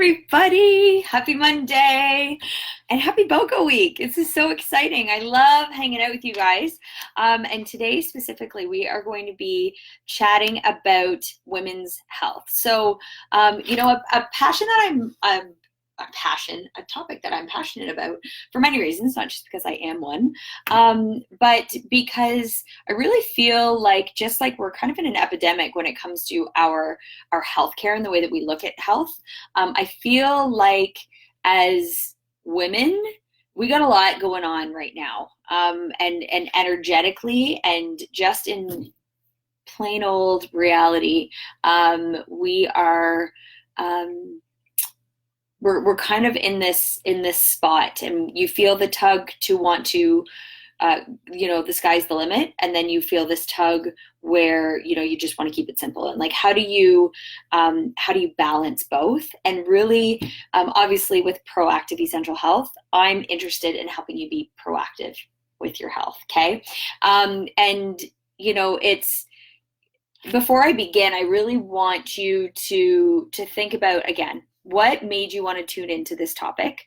everybody. Happy Monday and happy BOGO week. This is so exciting. I love hanging out with you guys. And today specifically, we are going to be chatting about women's health. So, a passion that a topic that I'm passionate about for many reasons, not just because I am one, but because I really feel like just like we're kind of in an epidemic when it comes to our healthcare and the way that we look at health. I feel like as women, we got a lot going on right now, and energetically and just in plain old reality, we are. We're kind of in this spot, and you feel the tug to want to, the sky's the limit, and then you feel this tug where you just want to keep it simple. And like, how do you balance both? And really, obviously, with proactive essential health, I'm interested in helping you be proactive with your health. Okay, it's. Before I begin, I really want you to think about, again, what made you want to tune into this topic?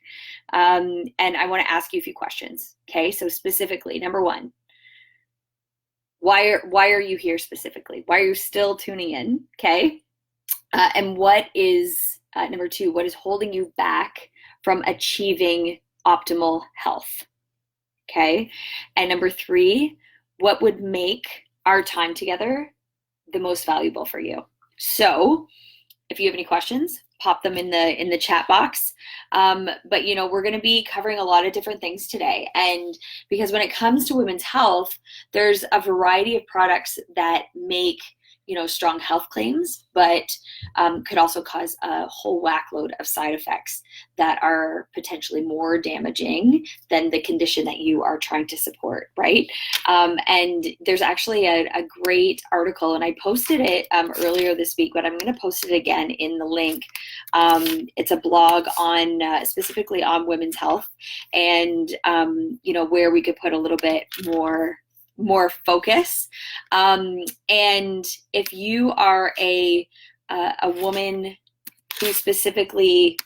And I want to ask you a few questions. Okay, so specifically, number one, why are you here specifically? Why are you still tuning in? Okay, and what is number two? What is holding you back from achieving optimal health? Okay, and number three, what would make our time together the most valuable for you? So if you have any questions, pop them in the chat box. But we're going to be covering a lot of different things today. And because when it comes to women's health, there's a variety of products that make strong health claims, but could also cause a whole whackload of side effects that are potentially more damaging than the condition that you are trying to support, right? And there's actually a great article, and I posted it earlier this week, but I'm going to post it again in the link. It's a blog on specifically on women's health, and where we could put a little bit more focus. And if you are a woman who's specifically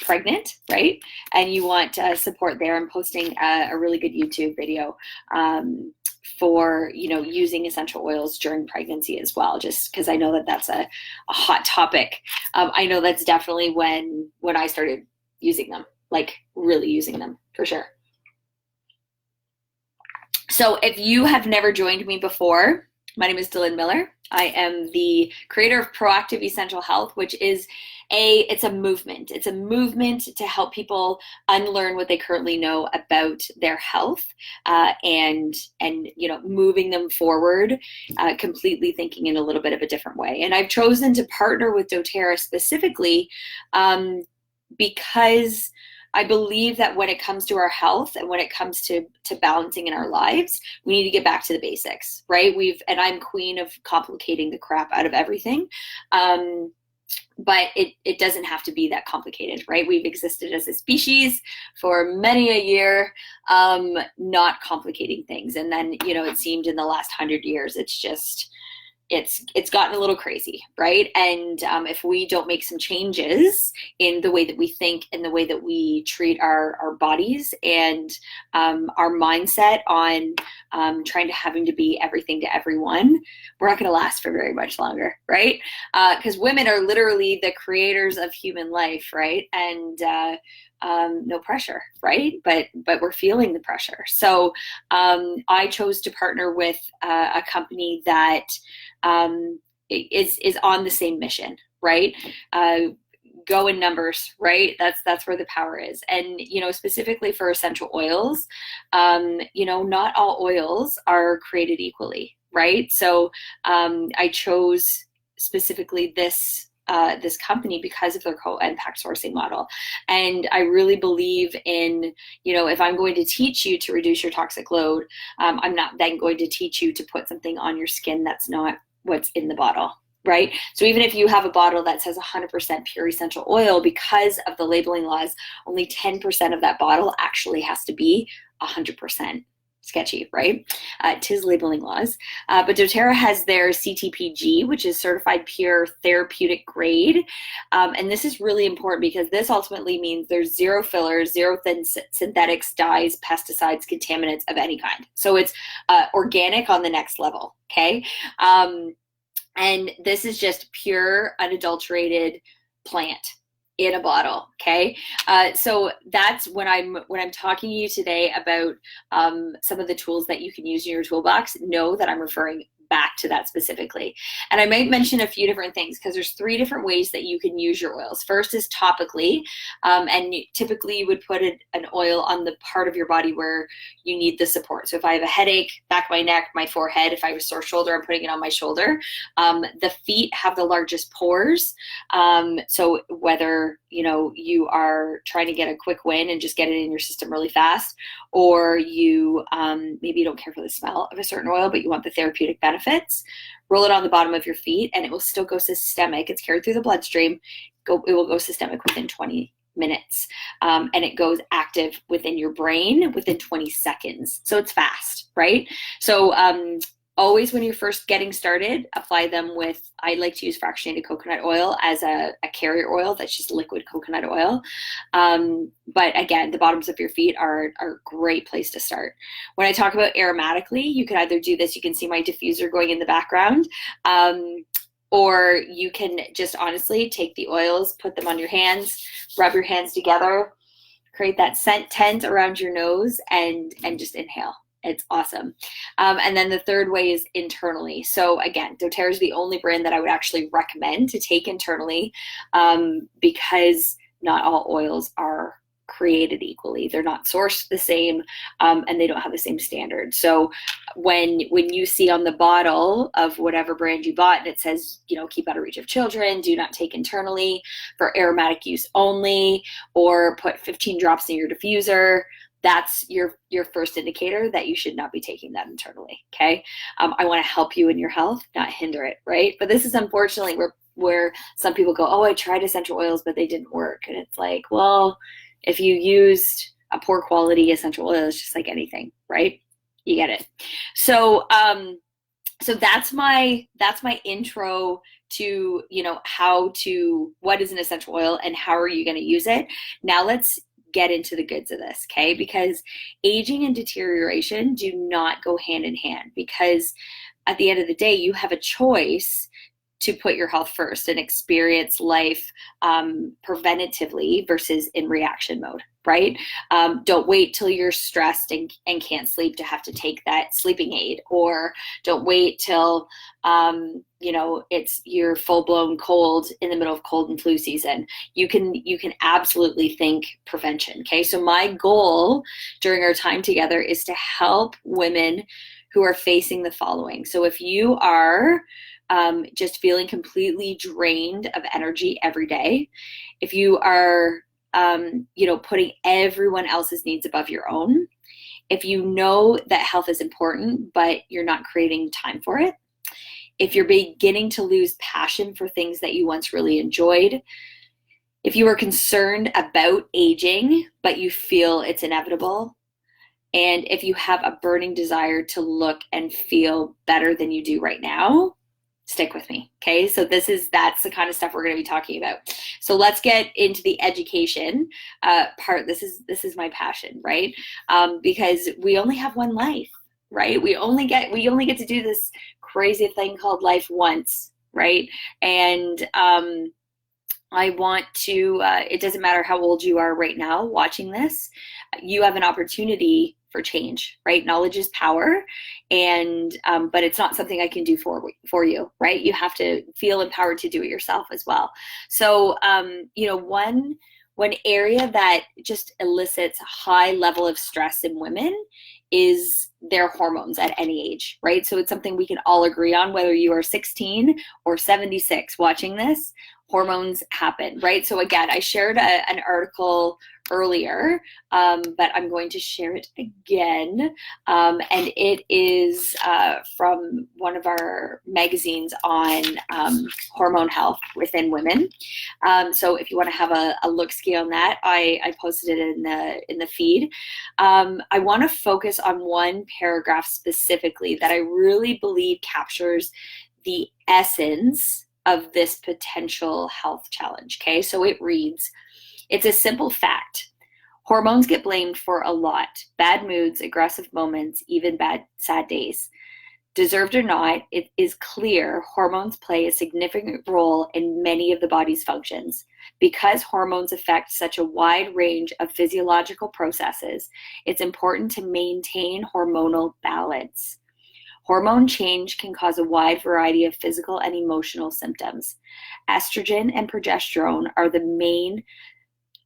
pregnant, right, and you want support there, I'm posting a really good YouTube video for using essential oils during pregnancy as well, just because I know that that's a hot topic. I know that's definitely when I started using them, like really using them for sure. So if you have never joined me before, my name is Dylan Miller. I am the creator of Proactive Essential Health, which is it's a movement. It's a movement to help people unlearn what they currently know about their health, and moving them forward, completely thinking in a little bit of a different way. And I've chosen to partner with dōTERRA specifically because I believe that when it comes to our health and when it comes to balancing in our lives, we need to get back to the basics, right? And I'm queen of complicating the crap out of everything. But it doesn't have to be that complicated, right? We've existed as a species for many a year, not complicating things. And then, it seemed in the last 100 years, it's gotten a little crazy, right? And if we don't make some changes in the way that we think and the way that we treat our bodies and our mindset on trying to having to be everything to everyone, we're not going to last for very much longer, right? Because women are literally the creators of human life, right? And no pressure, right? But we're feeling the pressure. So I chose to partner with a company that is on the same mission, right? Go in numbers, right? That's where the power is. And specifically for essential oils, not all oils are created equally, right? So I chose specifically this company because of their co-impact sourcing model. And I really believe in, if I'm going to teach you to reduce your toxic load, I'm not then going to teach you to put something on your skin that's not what's in the bottle, right? So even if you have a bottle that says 100% pure essential oil, because of the labeling laws, only 10% of that bottle actually has to be 100%. sketchy, right? Tis labeling laws. But doTERRA has their CTPG, which is certified pure therapeutic grade. And this is really important because this ultimately means there's zero fillers, zero synthetics, dyes, pesticides, contaminants of any kind. So it's organic on the next level, okay? And this is just pure, unadulterated plant in a bottle, okay? So that's when I'm talking to you today about some of the tools that you can use in your toolbox, know that I'm referring back to that specifically. And I might mention a few different things because there's 3 different ways that you can use your oils. First is topically, and typically you would put an oil on the part of your body where you need the support. So if I have a headache, back of my neck, my forehead, if I have a sore shoulder, I'm putting it on my shoulder. The feet have the largest pores. So whether you are trying to get a quick win and just get it in your system really fast, or you maybe you don't care for the smell of a certain oil, but you want the therapeutic benefits, roll it on the bottom of your feet and it will still go systemic. It's carried through the bloodstream. It will go systemic within 20 minutes. And it goes active within your brain within 20 seconds. So it's fast, right? So always when you're first getting started, apply them with, I like to use fractionated coconut oil as a carrier oil. That's just liquid coconut oil. But again, the bottoms of your feet are a great place to start. When I talk about aromatically, you can either do this, you can see my diffuser going in the background, or you can just honestly take the oils, put them on your hands, rub your hands together, create that scent tent around your nose and just inhale. It's awesome. And then the third way is internally. So again, doTERRA is the only brand that I would actually recommend to take internally, because not all oils are created equally. They're not sourced the same, and they don't have the same standard. So when you see on the bottle of whatever brand you bought and it says, keep out of reach of children, do not take internally, for aromatic use only, or put 15 drops in your diffuser, that's your first indicator that you should not be taking that internally, okay? I want to help you in your health, not hinder it, right? But this is unfortunately where some people go, oh, I tried essential oils, but they didn't work. And it's like, well, if you used a poor quality essential oil, it's just like anything, right? You get it. So so that's my intro to, what is an essential oil and how are you going to use it. Now let's get into the goods of this, okay? Because aging and deterioration do not go hand in hand, because at the end of the day, you have a choice to put your health first and experience life preventatively versus in reaction mode, right? Don't wait till you're stressed and can't sleep to have to take that sleeping aid, or don't wait till it's your full-blown cold in the middle of cold and flu season. You can absolutely think prevention, okay? So my goal during our time together is to help women who are facing the following. So if you are just feeling completely drained of energy every day, if you are putting everyone else's needs above your own, if you know that health is important but you're not creating time for it, if you're beginning to lose passion for things that you once really enjoyed, if you are concerned about aging but you feel it's inevitable, and if you have a burning desire to look and feel better than you do right now, stick with me, okay? So that's the kind of stuff we're going to be talking about. So let's get into the education part. This is my passion, right? Because we only have one life, right? We only get to do this crazy thing called life once, right? And I want to, it doesn't matter how old you are right now watching this, you have an opportunity for change, right? Knowledge is power, and but it's not something I can do for you, right? You have to feel empowered to do it yourself as well. So one area that just elicits a high level of stress in women is their hormones at any age, right? So it's something we can all agree on, whether you are 16 or 76 watching this, hormones happen, right? So again, I shared an article earlier, but I'm going to share it again. And it is from one of our magazines on hormone health within women. So if you want to have a look-see on that, I posted it in the feed. I want to focus on one paragraph specifically that I really believe captures the essence of this potential health challenge. Okay, so it reads, it's a simple fact. Hormones get blamed for a lot. Bad moods, aggressive moments, even sad days. Deserved or not, it is clear hormones play a significant role in many of the body's functions. Because hormones affect such a wide range of physiological processes, it's important to maintain hormonal balance. Hormone change can cause a wide variety of physical and emotional symptoms. Estrogen and progesterone are the main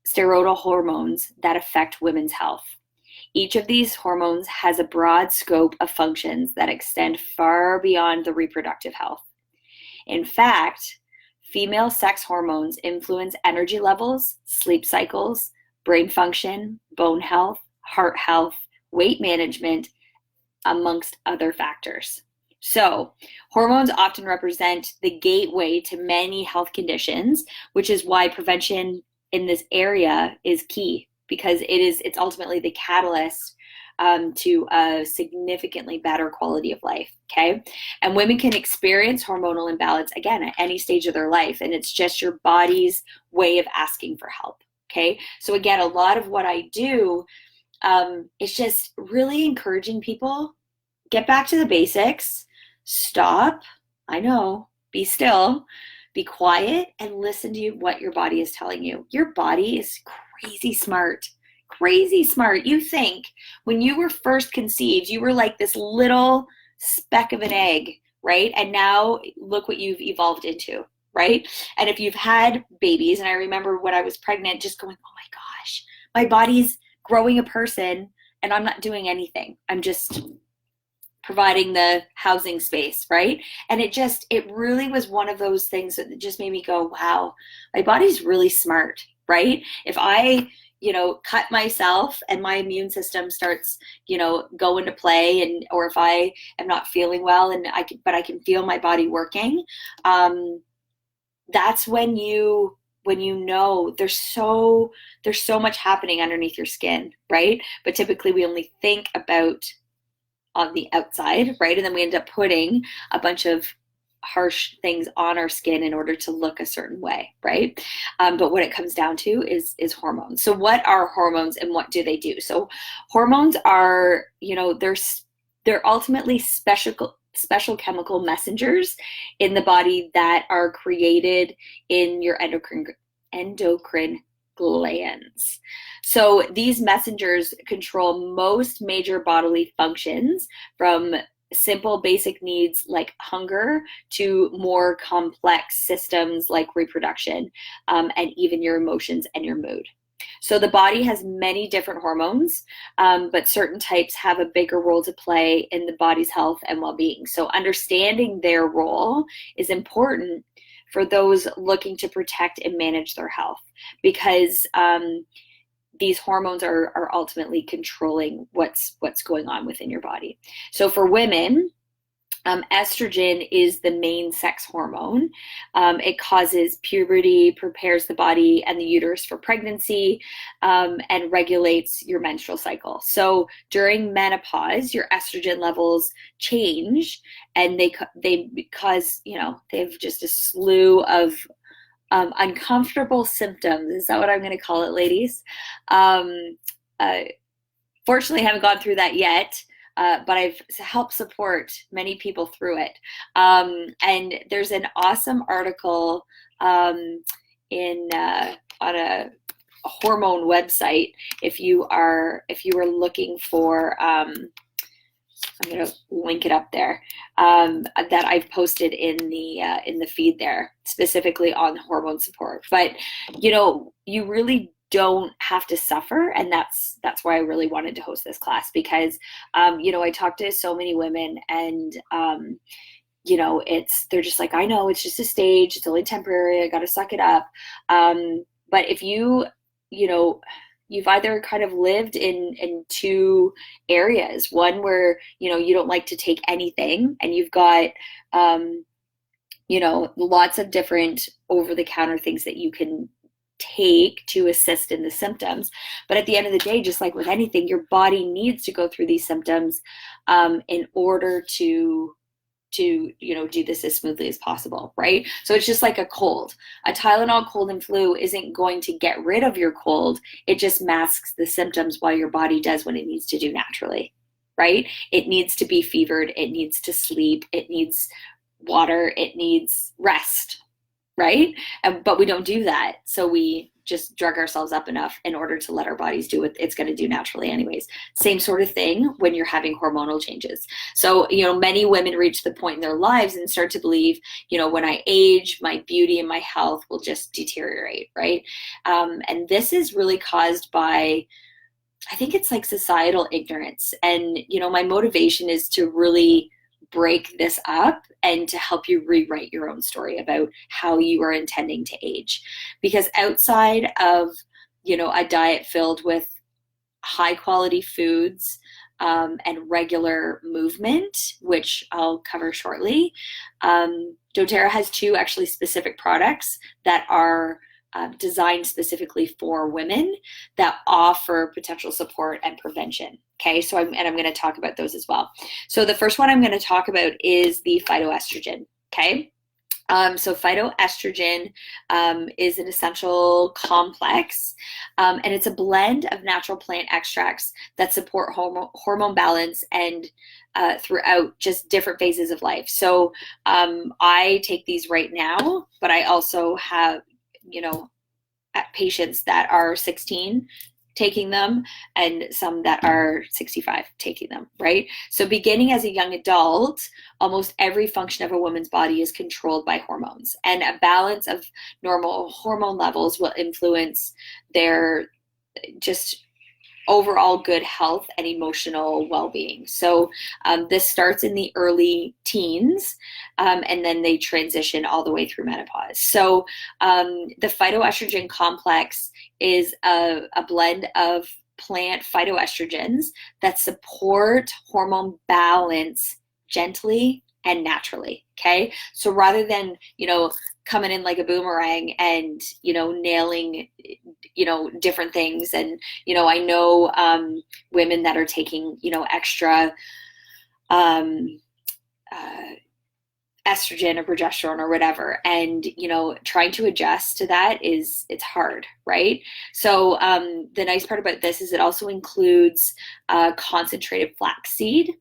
steroidal hormones that affect women's health. Each of these hormones has a broad scope of functions that extend far beyond the reproductive health. In fact, female sex hormones influence energy levels, sleep cycles, brain function, bone health, heart health, weight management, amongst other factors. So, hormones often represent the gateway to many health conditions, which is why prevention in this area is key, because it's ultimately the catalyst to a significantly better quality of life. Okay, and women can experience hormonal imbalance again at any stage of their life, and it's just your body's way of asking for help. Okay, so again, a lot of what I do is just really encouraging people, get back to the basics, stop, I know, be still, be quiet, and listen to what your body is telling you. Your body is crazy smart. Crazy smart. You think when you were first conceived, you were like this little speck of an egg, right? And now look what you've evolved into, right? And if you've had babies, and I remember when I was pregnant, just going, oh my gosh, my body's growing a person and I'm not doing anything. I'm just providing the housing space, right? And it really was one of those things that just made me go, wow, my body's really smart, right? If I, cut myself and my immune system starts, go into play, and or if I am not feeling well and I can feel my body working, that's when you know there's so much happening underneath your skin, right? But typically we only think about on the outside, right? And then we end up putting a bunch of harsh things on our skin in order to look a certain way, right? But what it comes down to is hormones. So what are hormones and what do they do? So hormones are, they're ultimately special chemical messengers in the body that are created in your endocrine glands. So these messengers control most major bodily functions, from simple basic needs like hunger to more complex systems like reproduction, and even your emotions and your mood. So the body has many different hormones, but certain types have a bigger role to play in the body's health and well-being. So understanding their role is important for those looking to protect and manage their health, because these hormones are ultimately controlling what's going on within your body. So for women, estrogen is the main sex hormone. It causes puberty, prepares the body and the uterus for pregnancy, and regulates your menstrual cycle. So during menopause, your estrogen levels change, and they cause, they have just a slew of uncomfortable symptoms. Is that what I'm going to call it, ladies? Fortunately, I haven't gone through that yet. But I've helped support many people through it. And there's an awesome article on a hormone website. If you are looking for, I'm going to link it up there, that I've posted in the feed there, specifically on hormone support. But you really don't have to suffer, and that's why I really wanted to host this class, because I talk to so many women, and they're just like, I know it's just a stage, it's only temporary, I got to suck it up. But if you you've either kind of lived in two areas. One where, you don't like to take anything, and you've got, lots of different over-the-counter things that you can take to assist in the symptoms. But at the end of the day, just like with anything, your body needs to go through these symptoms in order to do this as smoothly as possible, right? So it's just like a cold. A Tylenol cold and flu isn't going to get rid of your cold. It just masks the symptoms while your body does what it needs to do naturally, right? It needs to be fevered. It needs to sleep. It needs water. It needs rest, right? But we don't do that. So we just drug ourselves up enough in order to let our bodies do what it's going to do naturally anyways. Same sort of thing when you're having hormonal changes. So, many women reach the point in their lives and start to believe, when I age, my beauty and my health will just deteriorate, right? And this is really caused by, I think it's like societal ignorance. And, my motivation is to really break this up and to help you rewrite your own story about how you are intending to age. Because outside of, a diet filled with high quality foods and regular movement, which I'll cover shortly, doTERRA has two actually specific products that are designed specifically for women that offer potential support and prevention. Okay, so I'm going to talk about those as well. So the first one I'm going to talk about is the phytoestrogen. Okay, so phytoestrogen is an essential complex, and it's a blend of natural plant extracts that support hormone balance and throughout just different phases of life. So I take these right now, but I also have patients that are 16 taking them and some that are 65 taking them, right? So beginning as a young adult, almost every function of a woman's body is controlled by hormones, and a balance of normal hormone levels will influence their just overall good health and emotional well-being. So this starts in the early teens, and then they transition all the way through menopause. So the phytoestrogen complex is a blend of plant phytoestrogens that support hormone balance gently and naturally. Okay, so rather than coming in like a boomerang and nailing different things, and I know women that are taking extra estrogen or progesterone or whatever, and trying to adjust to that it's hard, right? So the nice part about this is it also includes concentrated flaxseed,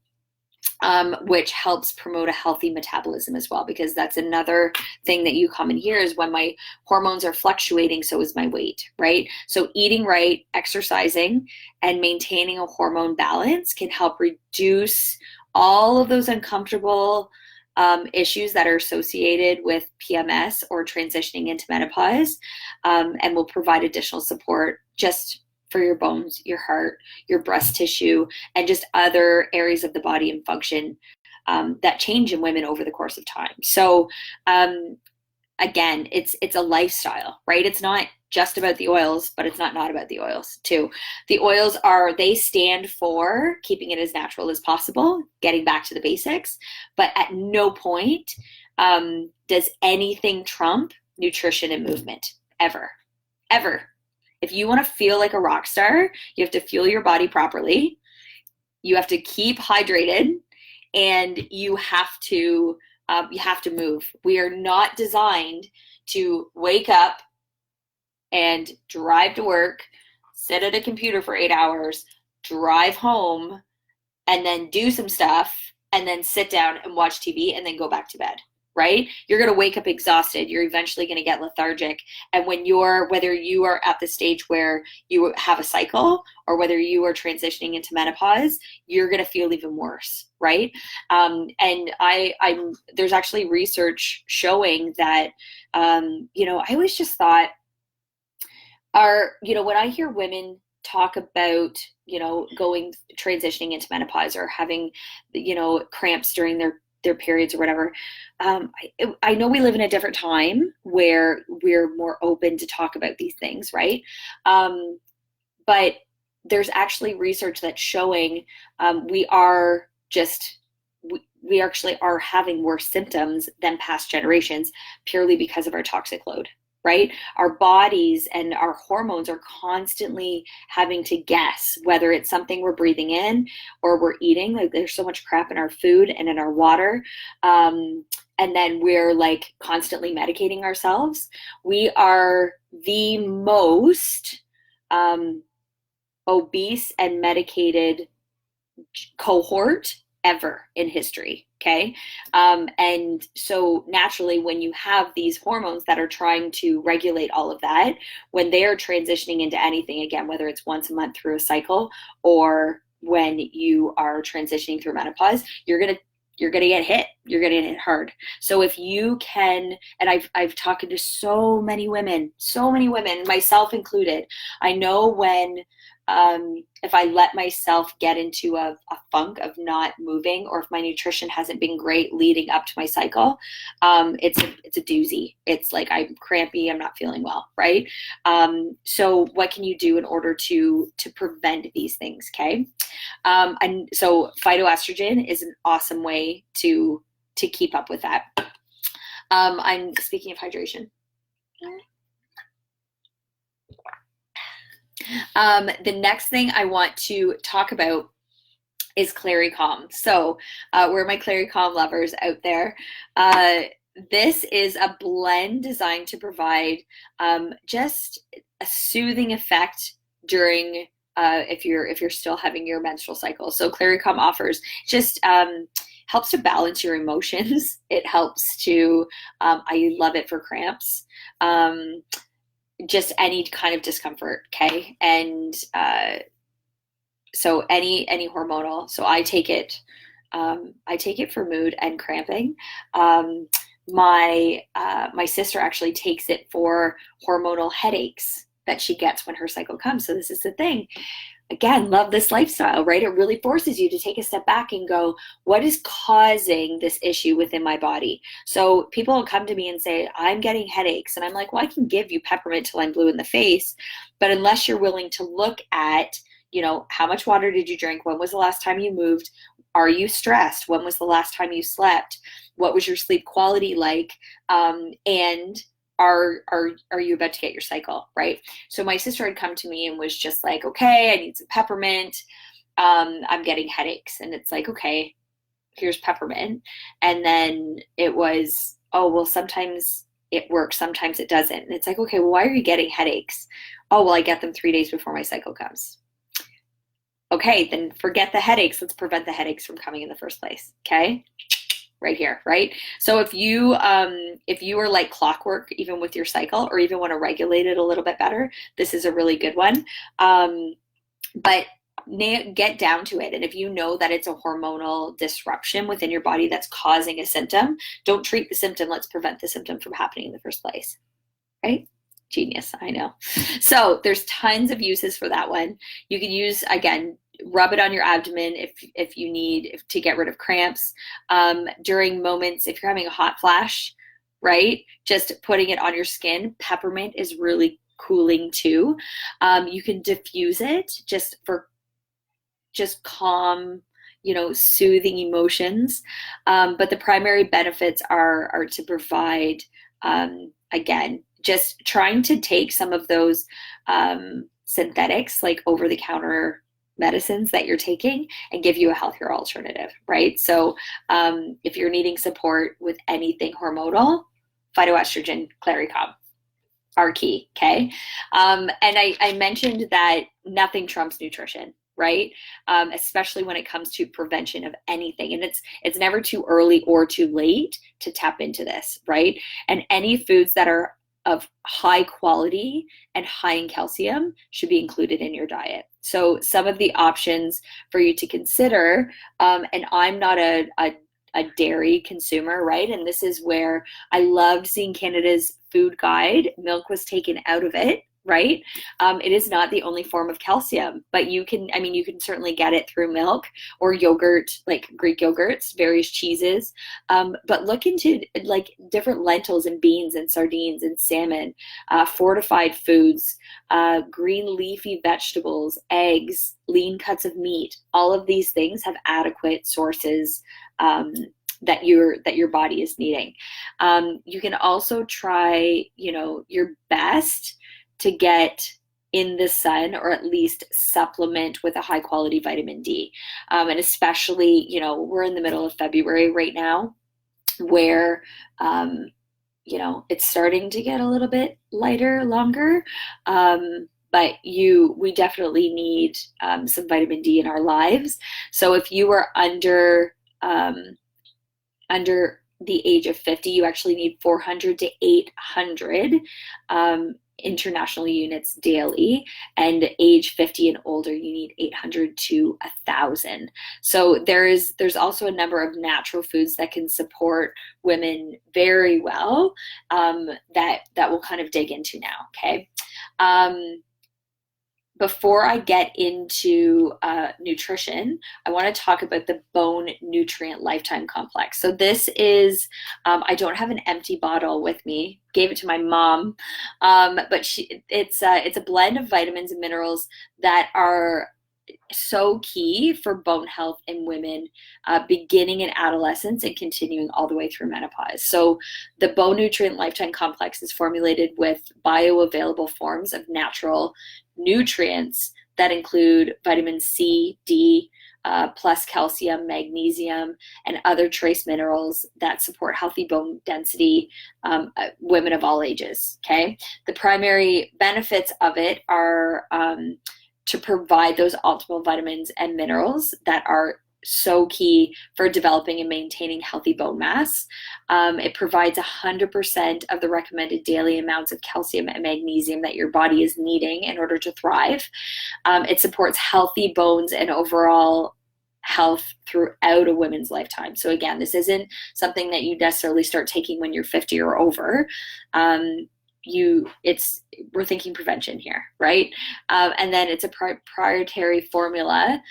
which helps promote a healthy metabolism as well, because that's another thing that you come in here is when my hormones are fluctuating, so is my weight, right? So eating right, exercising, and maintaining a hormone balance can help reduce all of those uncomfortable issues that are associated with PMS or transitioning into menopause, and will provide additional support just for your bones, your heart, your breast tissue, and just other areas of the body and function that change in women over the course of time. So again, it's a lifestyle, right? It's not just about the oils, but it's not about the oils too. The oils they stand for keeping it as natural as possible, getting back to the basics, but at no point does anything trump nutrition and movement, ever, ever. If you want to feel like a rock star, you have to fuel your body properly. You have to keep hydrated, and you have to move. We are not designed to wake up and drive to work, sit at a computer for 8 hours, drive home, and then do some stuff, and then sit down and watch TV, and then go back to bed. Right? You're going to wake up exhausted. You're eventually going to get lethargic. And whether you are at the stage where you have a cycle or whether you are transitioning into menopause, you're going to feel even worse. Right? And there's actually research showing that, I always just thought when I hear women talk about, transitioning into menopause or having, cramps during their periods or whatever, I know we live in a different time where we're more open to talk about these things, right? but there's actually research that's showing we are just we actually are having worse symptoms than past generations purely because of our toxic load, right? Our bodies and our hormones are constantly having to guess whether it's something we're breathing in or we're eating. Like there's so much crap in our food and in our water. And then we're like constantly medicating ourselves. We are the most obese and medicated cohort ever in history. Okay. And so naturally, when you have these hormones that are trying to regulate all of that, when they're transitioning into anything, again, whether it's once a month through a cycle or when you are transitioning through menopause, you're going to get hit. You're going to get hit hard. So if you can, and I've talked to so many women, myself included. I know when, if I let myself get into a funk of not moving, or if my nutrition hasn't been great leading up to my cycle, it's a doozy. It's like I'm crampy, I'm not feeling well, right? So what can you do in order to prevent these things? Okay, and so phytoestrogen is an awesome way to keep up with that. I'm speaking of hydration. The next thing I want to talk about is Clary Calm. So where are my Clary Calm lovers out there? This is a blend designed to provide just a soothing effect during if you're still having your menstrual cycle. So Clary Calm offers just helps to balance your emotions. It helps to I love it for cramps. Just any kind of discomfort, okay? And so any hormonal. So I take it for mood and cramping. My sister actually takes it for hormonal headaches that she gets when her cycle comes. So this is the thing. Again, love this lifestyle, right? It really forces you to take a step back and go, what is causing this issue within my body? So people will come to me and say, I'm getting headaches. And I'm like, well, I can give you peppermint till I'm blue in the face. But unless you're willing to look at, how much water did you drink? When was the last time you moved? Are you stressed? When was the last time you slept? What was your sleep quality like? And are you about to get your cycle, right? So my sister had come to me and was just like, okay, I need some peppermint. I'm getting headaches. And it's like, okay, here's peppermint. And then it was, oh, well, sometimes it works, sometimes it doesn't. And it's like, okay, well, why are you getting headaches? Oh, well, I get them 3 days before my cycle comes. Okay, then forget the headaches. Let's prevent the headaches from coming in the first place. Okay. Right here, right? So if you are like clockwork, even with your cycle, or even want to regulate it a little bit better, this is a really good one. But get down to it. And if you know that it's a hormonal disruption within your body that's causing a symptom, don't treat the symptom. Let's prevent the symptom from happening in the first place, right? Genius, I know. So there's tons of uses for that one. You can use, again, rub it on your abdomen if you need to get rid of cramps. During moments, if you're having a hot flash, right? Just putting it on your skin. Peppermint is really cooling too. You can diffuse it just for calm, soothing emotions. But the primary benefits are to provide, again, just trying to take some of those synthetics, like over-the-counter medicines that you're taking, and give you a healthier alternative, right? So if you're needing support with anything hormonal, phytoestrogen, Clary Calm are key, okay? And I mentioned that nothing trumps nutrition, right? Especially when it comes to prevention of anything. And it's never too early or too late to tap into this, right? And any foods that are of high quality and high in calcium should be included in your diet. So some of the options for you to consider, and I'm not a dairy consumer, right? And this is where I loved seeing Canada's food guide. Milk was taken out of it right? It is not the only form of calcium, but you can, I mean, you can certainly get it through milk or yogurt, like Greek yogurts, various cheeses. But look into like different lentils and beans and sardines and salmon, fortified foods, green leafy vegetables, eggs, lean cuts of meat. All of these things have adequate sources that your body is needing. You can also try, your best to get in the sun or at least supplement with a high quality vitamin D. And especially, we're in the middle of February right now where, it's starting to get a little bit lighter, longer. But we definitely need some vitamin D in our lives. So if you are under the age of 50, you actually need 400 to 800 international units daily, and age 50 and older, you need 800 to 1,000. So there's also a number of natural foods that can support women very well, that we'll kind of dig into now. Okay. Before I get into nutrition, I want to talk about the Bone Nutrient Lifetime Complex. So this is, I don't have an empty bottle with me. Gave it to my mom, but it's a blend of vitamins and minerals that are so key for bone health in women, beginning in adolescence and continuing all the way through menopause. So the Bone Nutrient Lifetime Complex is formulated with bioavailable forms of natural nutrients that include vitamin C, D, plus calcium, magnesium, and other trace minerals that support healthy bone density, women of all ages. Okay. The primary benefits of it are to provide those optimal vitamins and minerals that are so key for developing and maintaining healthy bone mass. It provides 100% of the recommended daily amounts of calcium and magnesium that your body is needing in order to thrive. It supports healthy bones and overall health throughout a woman's lifetime. So again, this isn't something that you necessarily start taking when you're 50 or over. We're thinking prevention here, right? And then it's a proprietary formula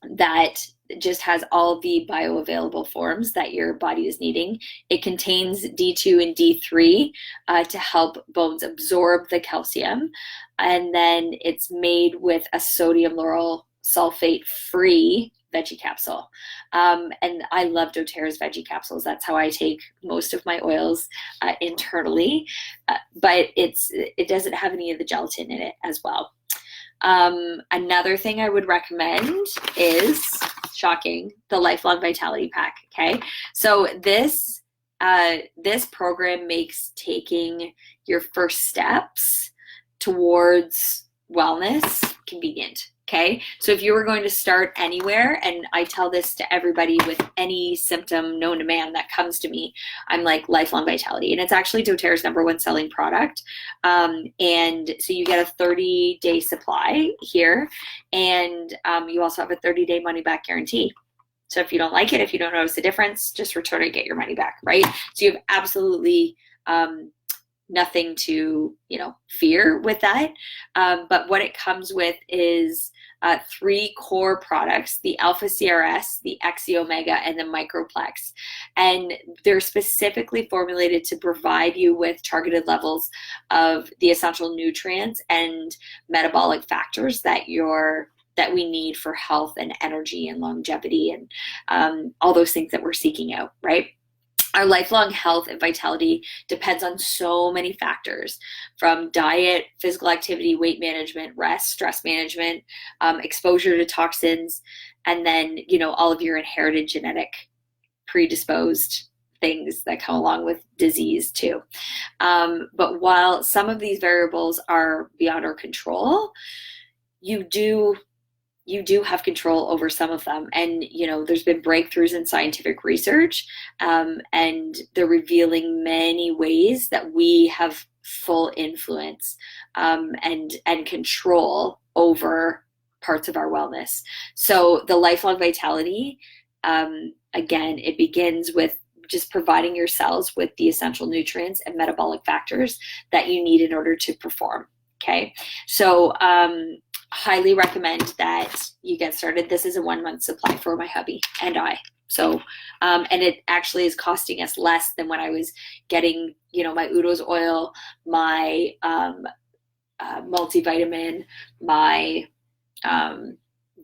that just has all the bioavailable forms that your body is needing. It contains D2 and D3 to help bones absorb the calcium. And then it's made with a sodium lauryl sulfate free veggie capsule. And I love doTERRA's veggie capsules. That's how I take most of my oils internally, but it doesn't have any of the gelatin in it as well. Another thing I would recommend is, shocking, the Lifelong Vitality Pack. Okay. So this program makes taking your first steps towards wellness convenient. Okay. So if you were going to start anywhere, and I tell this to everybody with any symptom known to man that comes to me, I'm like Lifelong Vitality. And it's actually doTERRA's #1 selling product. And so you get a 30-day supply here, and you also have a 30-day money back guarantee. So if you don't like it, if you don't notice the difference, just return it and get your money back, right? So you have absolutely nothing to fear with that. But what it comes with is 3 core products: the Alpha CRS, the XE Omega, and the Microplex. And they're specifically formulated to provide you with targeted levels of the essential nutrients and metabolic factors that we need for health and energy and longevity and all those things that we're seeking out, right? Our lifelong health and vitality depends on so many factors, from diet, physical activity, weight management, rest, stress management, exposure to toxins, and then, all of your inherited genetic predisposed things that come along with disease too. But while some of these variables are beyond our control, you do have control over some of them. And, there's been breakthroughs in scientific research, and they're revealing many ways that we have full influence and control over parts of our wellness. So the Lifelong Vitality, again, it begins with just providing your cells with the essential nutrients and metabolic factors that you need in order to perform. Okay, so highly recommend that you get started. This is a 1 month supply for my hubby and I. So, and it actually is costing us less than when I was getting, my Udo's oil, my multivitamin, my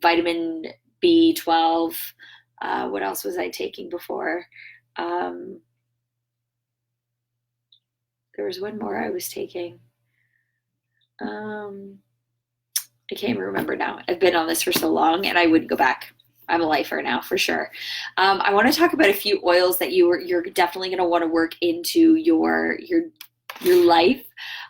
vitamin B12. What else was I taking before? There was one more I was taking. I can't even remember now. I've been on this for so long, and I wouldn't go back. I'm a lifer now for sure. I want to talk about a few oils that you're definitely going to want to work into your life.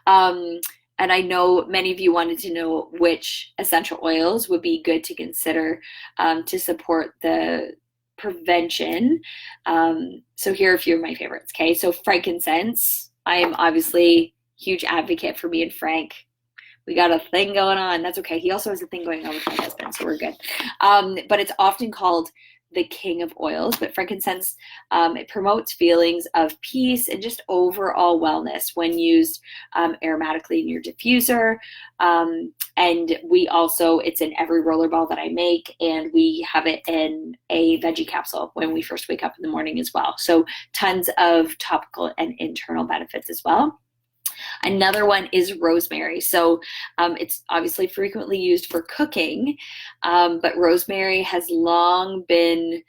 And I know many of you wanted to know which essential oils would be good to consider to support the prevention. So here are a few of my favorites. Okay, so frankincense. I am obviously huge advocate for me and Frank. We got a thing going on. That's okay. He also has a thing going on with my husband, so we're good. But it's often called the king of oils. But frankincense, it promotes feelings of peace and just overall wellness when used aromatically in your diffuser. And we also, it's in every rollerball that I make, and we have it in a veggie capsule when we first wake up in the morning as well. So tons of topical and internal benefits as well. Another one is rosemary. So it's obviously frequently used for cooking, but rosemary has long been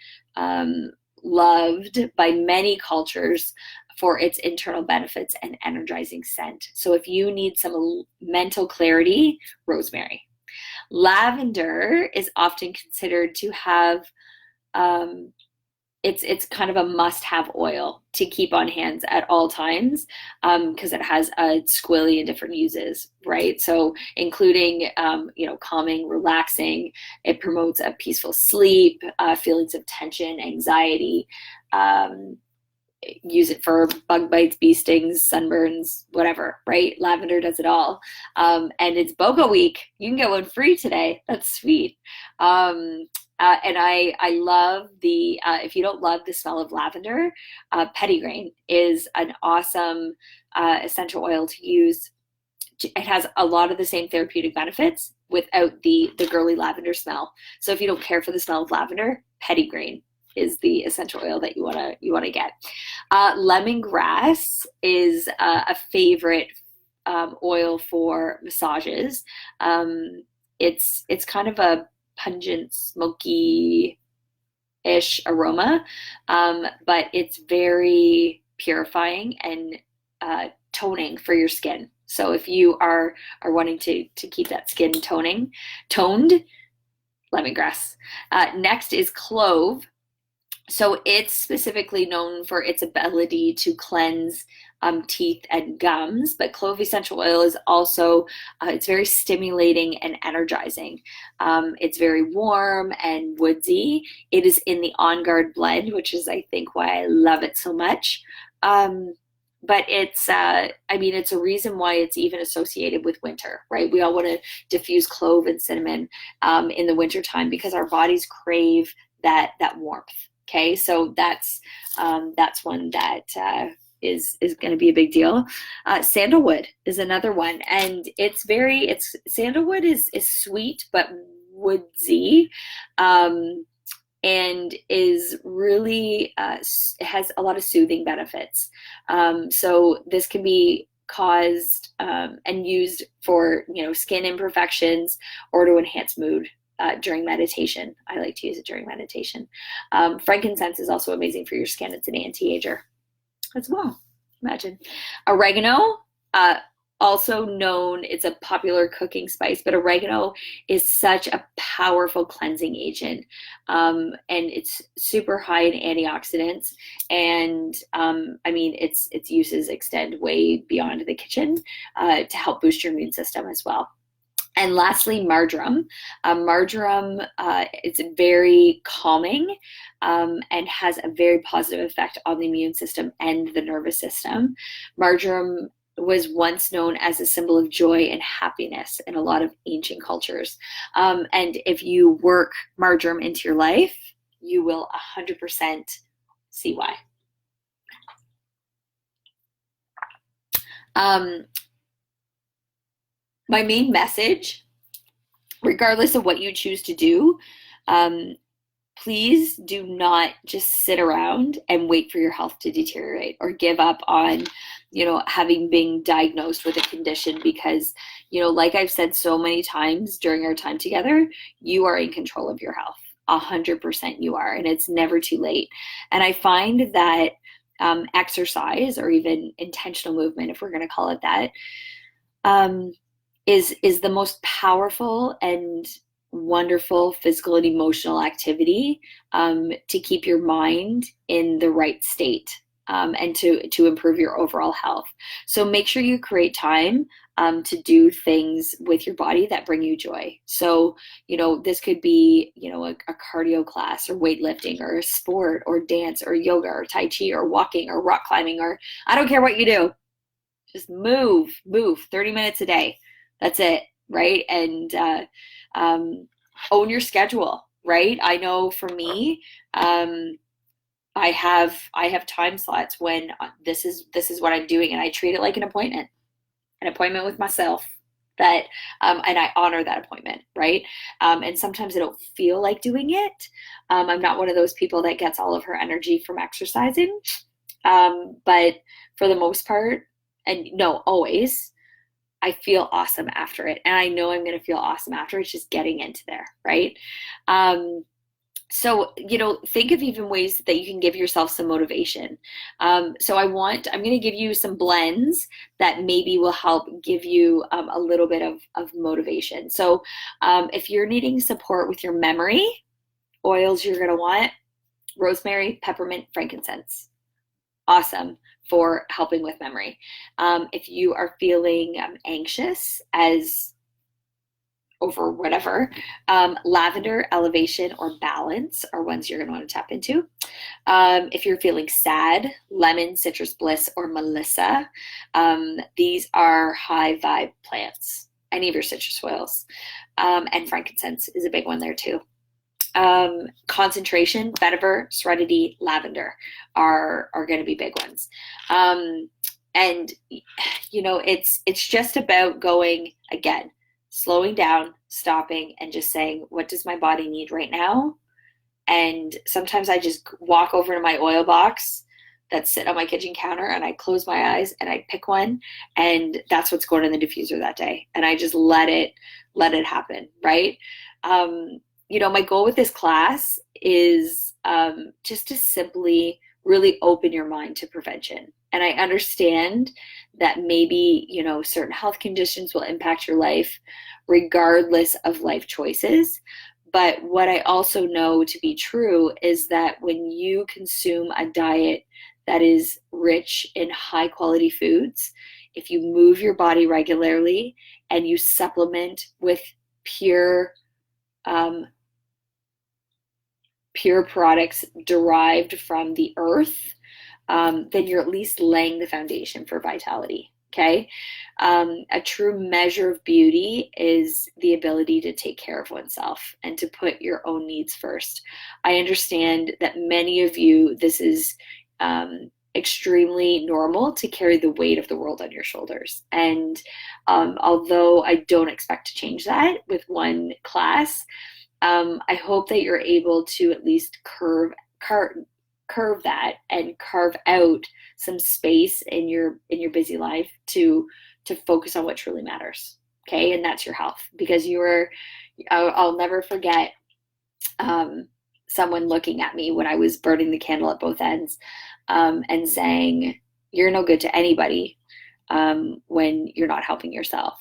loved by many cultures for its internal benefits and energizing scent. So if you need some mental clarity, rosemary. Lavender is often considered to have it's kind of a must-have oil to keep on hands at all times because it has a squillion different uses, right? So including, calming, relaxing. It promotes a peaceful sleep, feelings of tension, anxiety. Use it for bug bites, bee stings, sunburns, whatever, right? Lavender does it all. And it's BOGO week. You can get one free today. That's sweet. And I love if you don't love the smell of lavender, petitgrain is an awesome essential oil to use. It has a lot of the same therapeutic benefits without the girly lavender smell. So if you don't care for the smell of lavender, petitgrain is the essential oil that you wanna get. Lemongrass is a favorite oil for massages. It's kind of a pungent, smoky-ish aroma, but it's very purifying and toning for your skin. So if you are wanting to keep that skin toned, lemongrass. Next is clove. So it's specifically known for its ability to cleanse teeth and gums, but clove essential oil is also, it's very stimulating and energizing. It's very warm and woodsy. It is in the On Guard blend, which is, I think, why I love it so much. But it's a reason why it's even associated with winter, right? We all want to diffuse clove and cinnamon in the wintertime because our bodies crave that warmth. Okay, so that's one that is going to be a big deal. Sandalwood is another one, and sandalwood is sweet but woodsy, and is really has a lot of soothing benefits. So this can be caused and used for skin imperfections or to enhance mood. During meditation. I like to use it during meditation. Frankincense is also amazing for your skin. It's an anti-ager as well. Imagine. Oregano, also known, it's a popular cooking spice, but oregano is such a powerful cleansing agent. And it's super high in antioxidants. And its uses extend way beyond the kitchen to help boost your immune system as well. And lastly, marjoram. Marjoram, it's very calming and has a very positive effect on the immune system and the nervous system. Marjoram was once known as a symbol of joy and happiness in a lot of ancient cultures. And if you work marjoram into your life, you will 100% see why. Um, my main message, regardless of what you choose to do, um, please do not just sit around and wait for your health to deteriorate or give up on, having been diagnosed with a condition because, like I've said so many times during our time together, you are in control of your health. 100% you are, and it's never too late. And I find that exercise or even intentional movement, if we're going to call it that, um, is the most powerful and wonderful physical and emotional activity to keep your mind in the right state and to improve your overall health. So make sure you create time to do things with your body that bring you joy. So, this could be, a cardio class or weightlifting or a sport or dance or yoga or Tai Chi or walking or rock climbing, or I don't care what you do. Just move 30 minutes a day. That's it, right? And own your schedule, right? I know for me, I have time slots when this is what I'm doing, and I treat it like an appointment with myself. That and I honor that appointment, right? And sometimes I don't feel like doing it. I'm not one of those people that gets all of her energy from exercising, but for the most part, and no, always, I feel awesome after it. And I know I'm going to feel awesome after. It's just getting into there, right? So, think of even ways that you can give yourself some motivation. So I'm going to give you some blends that maybe will help give you a little bit of motivation. So if you're needing support with your memory, oils you're going to want: rosemary, peppermint, frankincense. Awesome for helping with memory. If you are feeling anxious as over whatever, lavender, elevation, or balance are ones you're going to want to tap into. If you're feeling sad, lemon, citrus bliss, or melissa. These are high vibe plants. Any of your citrus oils. And frankincense is a big one there too. Concentration, vetiver, serenity, lavender are going to be big ones. And it's just about going again, slowing down, stopping, and just saying, what does my body need right now? And sometimes I just walk over to my oil box that's sitting on my kitchen counter, and I close my eyes and I pick one, and that's what's going in the diffuser that day. And I just let it happen, right? My goal with this class is just to simply really open your mind to prevention. And I understand that maybe, certain health conditions will impact your life regardless of life choices. But what I also know to be true is that when you consume a diet that is rich in high quality foods, if you move your body regularly and you supplement with pure products derived from the earth, then you're at least laying the foundation for vitality. Okay. A true measure of beauty is the ability to take care of oneself and to put your own needs first. I understand that many of you, this is extremely normal to carry the weight of the world on your shoulders. And although I don't expect to change that with one class, I hope that you're able to at least curve that and carve out some space in your busy life to focus on what truly matters. Okay, and that's your health, because I'll never forget someone looking at me when I was burning the candle at both ends and saying, "You're no good to anybody when you're not helping yourself."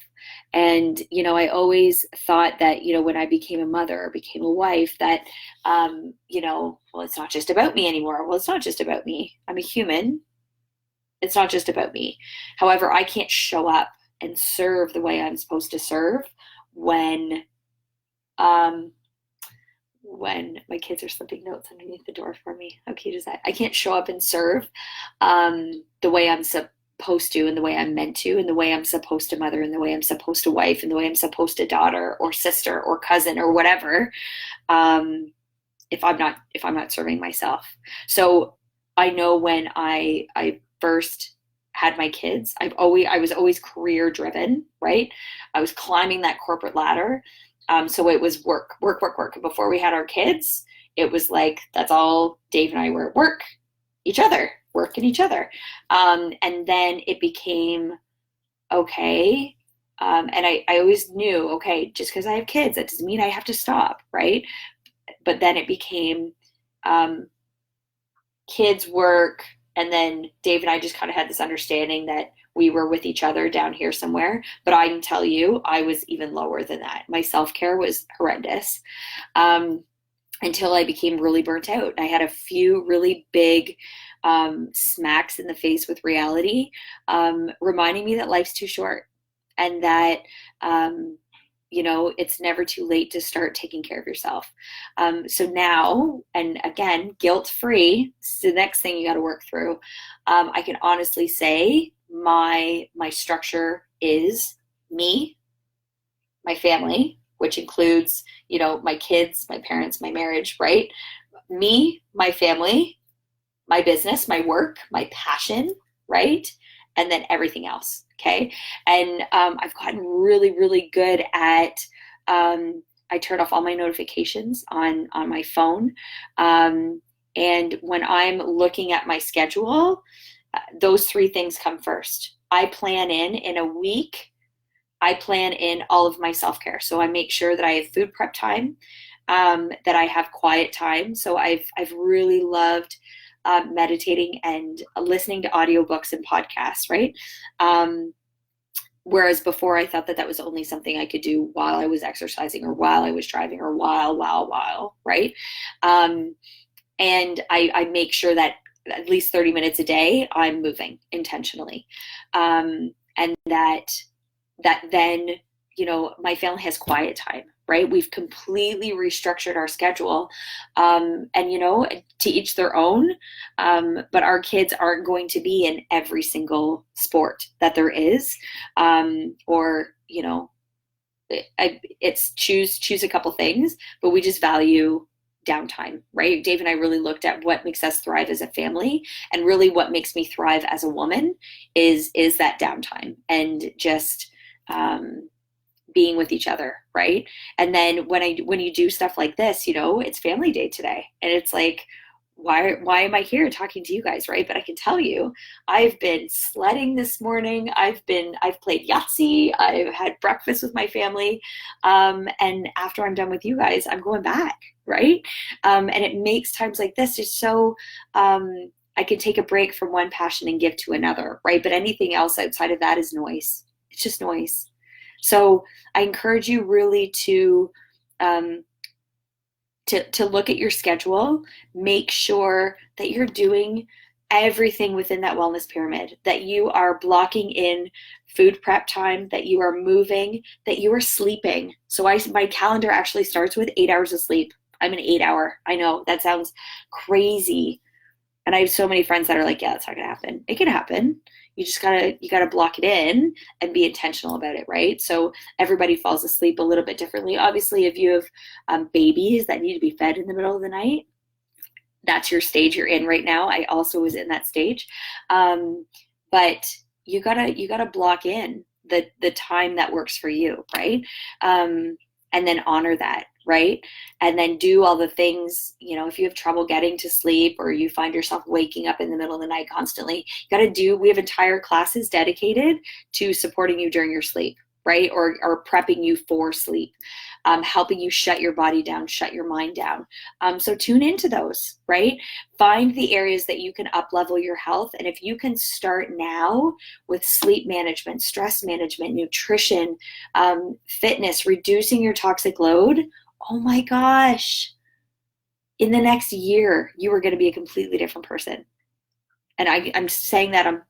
And, I always thought that, when I became a mother or became a wife, that, well, it's not just about me anymore. Well, it's not just about me. I'm a human. It's not just about me. However, I can't show up and serve the way I'm supposed to serve when my kids are slipping notes underneath the door for me. How cute is that? I can't show up and serve the way I'm supposed to, and the way I'm meant to, and the way I'm supposed to mother, and the way I'm supposed to wife, and the way I'm supposed to daughter or sister or cousin or whatever, if I'm not serving myself. So I know when I first had my kids. I was always career driven, right? I was climbing that corporate ladder. So it was work, work, work, work. Before we had our kids, it was like, that's all Dave and I were at work, each other, work and each other. And then it became, okay. And I always knew, okay, just because I have kids, that doesn't mean I have to stop, right? But then it became kids, work, and then Dave and I just kind of had this understanding that we were with each other down here somewhere. But I can tell you, I was even lower than that. My self-care was horrendous. Until I became really burnt out. I had a few really big smacks in the face with reality, reminding me that life's too short, and that it's never too late to start taking care of yourself. So now, and again, guilt-free, it's the next thing you got to work through. I can honestly say my structure is me, my family, which includes, my kids, my parents, my marriage, right? Me, my family, my business, my work, my passion, right? And then everything else, okay? And I've gotten really, really good at, I turn off all my notifications on my phone. And when I'm looking at my schedule, those three things come first. I plan in a week, I plan in all of my self-care. So I make sure that I have food prep time, that I have quiet time. So I've really loved meditating and listening to audiobooks and podcasts, right? Whereas before I thought that was only something I could do while I was exercising or while I was driving or while, right? And I make sure that at least 30 minutes a day, I'm moving intentionally. And that then, my family has quiet time, right? We've completely restructured our schedule. And, to each their own. But our kids aren't going to be in every single sport that there is. It's choose a couple things, but we just value downtime, right? Dave and I really looked at what makes us thrive as a family, and really what makes me thrive as a woman is that downtime and just being with each other, right? And then when you do stuff like this, it's family day today, and it's like, why am I here talking to you guys, right? But I can tell you, I've been sledding this morning. I've played Yahtzee. I've had breakfast with my family, and after I'm done with you guys, I'm going back, right? And it makes times like this just so I can take a break from one passion and give to another, right? But anything else outside of that is noise. It's just noise. So I encourage you really to look at your schedule, make sure that you're doing everything within that wellness pyramid, that you are blocking in food prep time, that you are moving, that you are sleeping. So my calendar actually starts with 8 hours of sleep. I'm an 8-hour. I know that sounds crazy. And I have so many friends that are like, yeah, that's not gonna happen. It can happen. You gotta block it in and be intentional about it, right? So everybody falls asleep a little bit differently. Obviously, if you have babies that need to be fed in the middle of the night, that's your stage you're in right now. I also was in that stage, but you gotta block in the time that works for you, right? And then honor that, right? And then do all the things, if you have trouble getting to sleep or you find yourself waking up in the middle of the night constantly, we have entire classes dedicated to supporting you during your sleep, right? Or prepping you for sleep, helping you shut your body down, shut your mind down. So tune into those, right? Find the areas that you can up-level your health. And if you can start now with sleep management, stress management, nutrition, fitness, reducing your toxic load, oh my gosh, in the next year, you are going to be a completely different person. And I'm saying that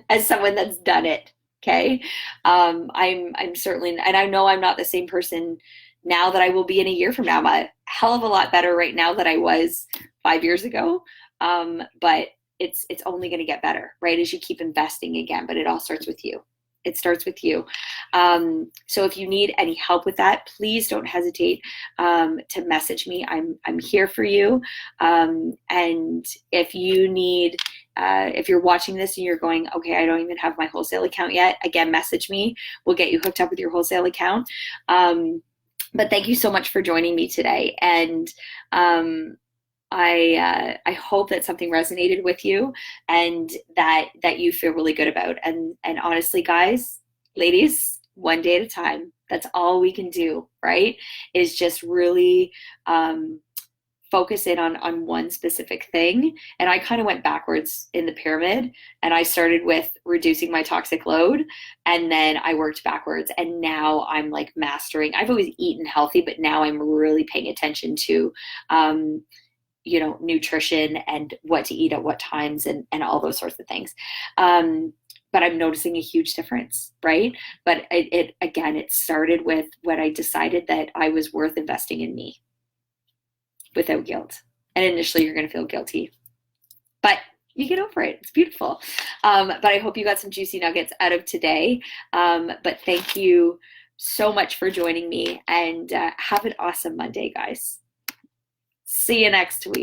as someone that's done it. Okay. I'm certainly, and I know I'm not the same person now that I will be in a year from now. I'm a hell of a lot better right now than I was 5 years ago. But it's only going to get better, right? As you keep investing again, but it all starts with you. It starts with you. So if you need any help with that, please don't hesitate to message me. I'm here for you. And if you need, if you're watching this and you're going, okay, I don't even have my wholesale account yet, again, message me. We'll get you hooked up with your wholesale account. But thank you so much for joining me today. And I hope that something resonated with you and that you feel really good about. And honestly, guys, ladies, one day at a time. That's all we can do, right? Is just really focus in on one specific thing. And I kind of went backwards in the pyramid, and I started with reducing my toxic load, and then I worked backwards, and now I'm like mastering. I've always eaten healthy, but now I'm really paying attention to nutrition and what to eat at what times and all those sorts of things. But I'm noticing a huge difference, right? But it started with when I decided that I was worth investing in me without guilt. And initially you're going to feel guilty, but you get over it. It's beautiful. But I hope you got some juicy nuggets out of today. But thank you so much for joining me, and have an awesome Monday, guys. See you next week.